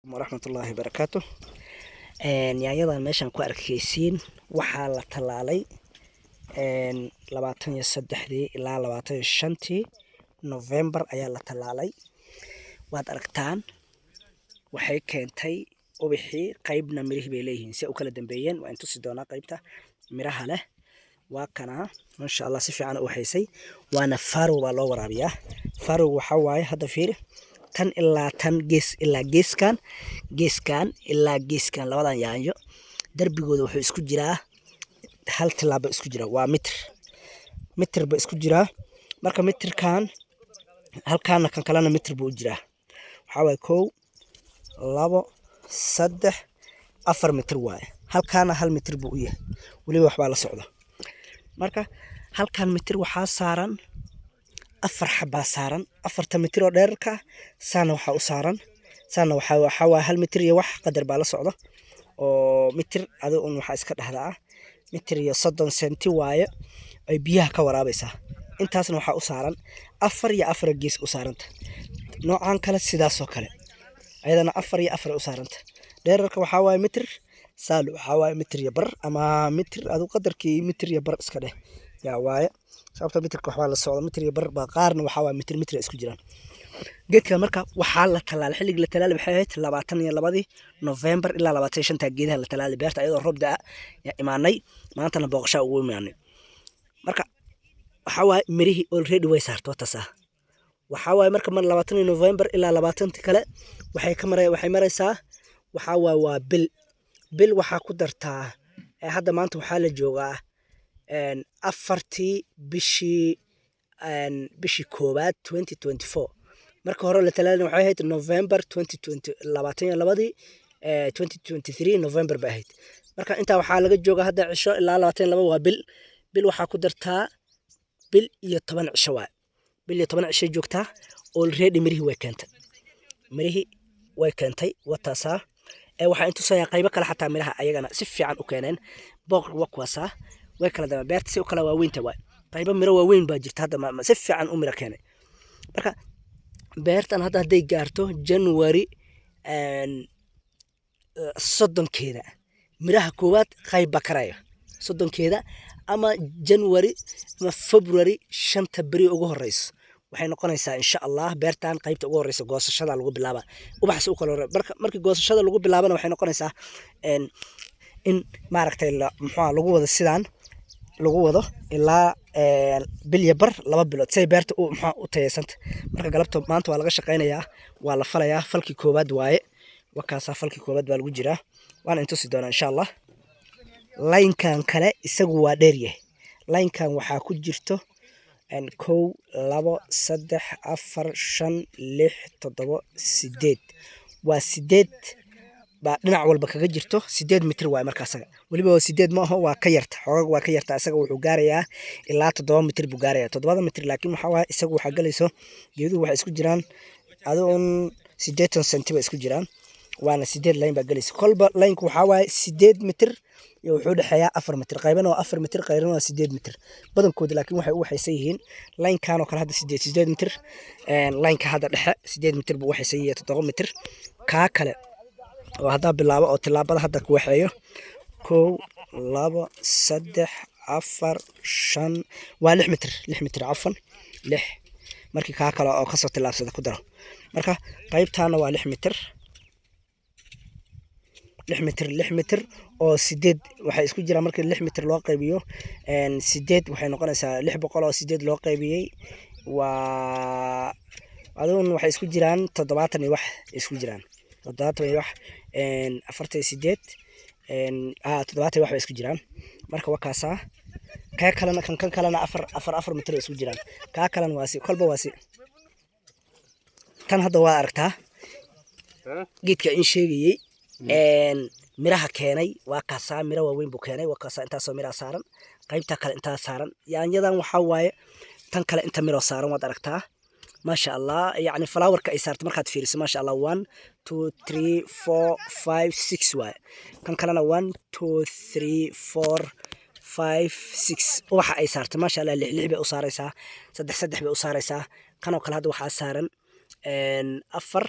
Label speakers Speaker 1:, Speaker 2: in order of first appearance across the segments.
Speaker 1: ورحمة الله وبركاته. yaanyadan meeshan ku arkaysiin waxaa la talaalay 23 ilaa 25 November ayaa la talaalay. waad aragtaan waxay keentay ubixii qaybna mirihii bay leeyihiin si u kala dambeeyeen. waa intu si doonaa qaybta miraha leh waa kana masha Allah si fiican u waxaysay waana faro waa loo waraabiyaa. faro waxa waaye hadda fiir tan ilaa tan gees ilaa geeskan ilaa geeskan labadan yaanyo darbigooda wuxuu isku jiraa hal tilaabo isku jira waa mitir ba isku jiraa. marka mitirkan halkaana kan kalena mitir buu jiraa. waxa waaye 1 2 3 4 mitir waaye. halkaana hal mitir buu yahay waliba waxba la socdo. marka halkan mitir waxaa saaran 4 xabaa saaran 4 mitir oo dheerka saana waxa u saaran saana waxa waa hal mitir iyo wax qadar baa la socdo oo mitir adoo waxa iska dhaxdaa mitir iyo 30 senti waaye ay biyaha ka waraabaysaa. intaasna waxa u saaran 4 iyo 4 gees u saaranta noocan kale sidaas oo kale ayadana 4 iyo 4 u saaranta. dheerarka waxa waaye mitir saal waxa waaye mitir iyo bar ama mitir adoo qadarkii mitir iyo bar iska dheh yaa waaye sababta mitirka waxa la socdo mitir iyo bar ba qaarna waxa waa mitir isku jiraan. geedka marka waxa la talaal xilliga la talaal waxay ahayd 22 November ilaa 25 geedaha la talaal beerta ayadoo roob daa ya imaanay maantana booqasho ugu imaanay. marka waxa waa mirihii already way saarto taasa waxa waa marka 22 November ilaa 20 kale waxay maraysaa waxa waa bil waxa ku dartaa hadda maanta waxa la joogaa afartii bishii koobaad 2024. marka hore la talaalay waxay ahayd November 2022 2023 November ba ahayd. marka inta waxa laga joogaa hadda cisho ilaa 22 waa bil waxa ku dartaa bil iyo 10 cisho waa bil iyo 10 cisho joogtaa already mirihii way keentay wataasa waxa intu soo qaybo kale xataa miraha ayagana si fiican u keeneen booq wakwasa way kala daba beerta si u kala waaweynta waa qaybo miro waaweyn baa jirta hadda si fiican u miro keenay. marka beertan hadda haday gaarto January 30keeda miraha koowaad qayb bakaraya 30keeda ama January ama February 5 bari ugu horeyso waxay noqonaysaa insha Allah beertan qaybta ugu horeyso goosashada lagu bilaaba ubax soo kala markii goosashada lagu bilaabana waxay noqonaysaa in maaragtay lagu wado sidaan lagu wado ilaa bil iyo bar 2 bilood say beerta u tayeysanta. marka galabta maanta waa laga shaqeynayaa waa la falayaa falkii koobaad waaye wakaasa falkii koobaad baa lagu jiraa waana intu si doona insha Allah. line-kan kale isagu waa dheer yahay line-kan waxa ku jirto 1 2 3 4 5 6 7 8 waa 8 ba dhinac walba kaga jirto 8 mitir waay marka asaga waliba 8 ma aha waa ka yarta xoog waa ka yarta asaga wuxuu gaarayaa ilaa 7 mitir buu gaarayaa 7 mitir laakiin waxa waa isagu waxa galayso geeduhu waxa isku jiraan adoon 80 senti ba isku jiraan waana 8 line ba galayso kolba line-ku waxa waa 8 mitir iyo wuxuu dhaxayaa 4 mitir qaybana waa 4 mitir qaybana waa 8 mitir badankooda laakiin waxay u waxaysan yihiin line-kan oo kale hadda 8 mitir line-ka hadda dhexe 8 mitir buu waxaysan yahay 7 mitir ka kale oo hadda bilaabo oo tilaabada hadda ku waxeeyo 1 2 3 4 5 waa 6 mitir cafan 6 markii ka kale oo ka soo tilaabsada ku daro marka qaybtaana waa 6 mitir oo 8 waxay isku jiraan markii 6 mitir loo qaybiyo 8 waxay noqonaysaa 600 oo 8 loo qaybiyay waa adoon waxay isku jiraan 70 iyo wax isku jiraan 70 iyo wax 48 70 wax bay isku jiraan. marka wakaasa ka kalena kan kalena 4 mitir isku jiraan ka kalena waa si kolba waa si tan hadda waa aragtaa geedka in sheegayay miraha keenay waa kaasa miro waaweyn buu keenay waa kaasa inta soo miro saaran qaybta kale inta saaran yaanyadan waxa waaye tan kale inta miro saaran waad aragtaa ما شاء الله يعني فلاور كأيسارت مركات فيرس ما شاء الله 1 2 3 4 5 6 واي كان كلنا 1 2 3 4 5 6 waxa ay saartay ma sha Allah lix bay u saaraysaa saddex bay u saaraysaa kan oo kale hadda waxa saaran 4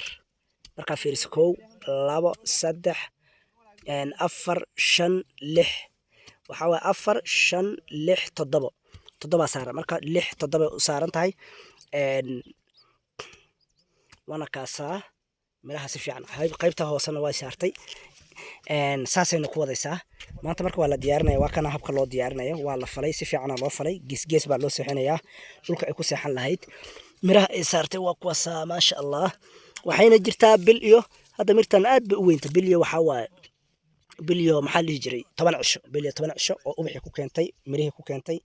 Speaker 1: marka fiiriso 1 labo saddex afar shan lix waxaa waye 4 5 6 7 7 saaran marka 6 7 u saaran tahay wana kaasaa miraha si fiican qaybta hoosena waa saartay saasayna ku wadaysaa maanta marka waa la diyaarinaya waa kana habka loo diyaarinayo waa la falay si fiican loo falay gees baa loo seexinayaa dhulka ay ku seexan lahayd miraha ay saartay waa kuwaasa maasha allah waxayna jirtaa bil iyo hadda mirtan aad bay u weynta bil iyo waxaa waaye bil iyo maxaa lihi jiray 10 cisho bil iyo 10 cisho oo ubaxi ku keentay mirihii ku keentay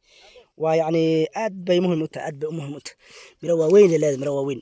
Speaker 1: waa yacni aad bay muhiim u tahay aad bay u muhiim u tahay miro waaweyn leedahay miro waaweyn